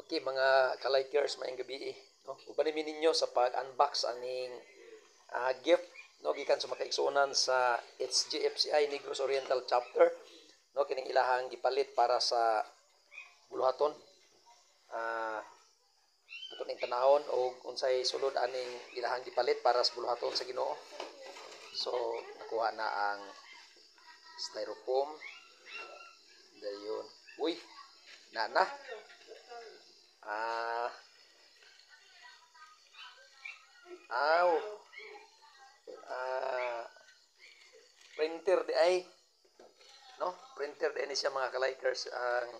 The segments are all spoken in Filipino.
Okay, mga ka-likers, maayong gabi no. Ubanimi ninyo sa pag-unbox aning gift no gikan sa makaigsuonan sa HGFCI Negros Oriental Chapter no kining ilahang gipalit para sa buluhaton. Ato ning tanahon og unsay sulod aning ilahang gipalit para sa buluhaton sa Ginoo. So nakuha na ang styrofoam. Dayon. Uy, na. Aw. Printer di ay no, printer di ni siya mga ka-likers ang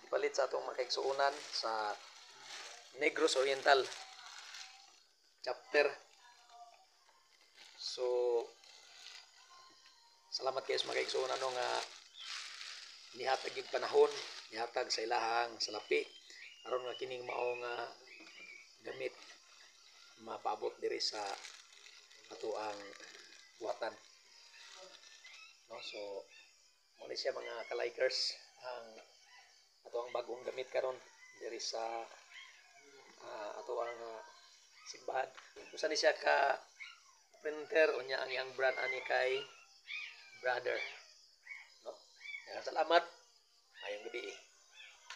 ipalit sa atong makaigsuonan sa Negros Oriental Chapter. So salamat kayo sa makaigsuonan no nga nihatag gid panahon, nihatag sa ilahang salapi aron nga kining mao nga gamit mapaabot diri sa ato ang buhatan no. So mo ni siya mga ka-likers ang ato ang bagong gamit karon diri sa ato ang simbahan. Usa ni siya ka printer unya ang iyang brand ani kay Brother no. Salamat, ayong gabi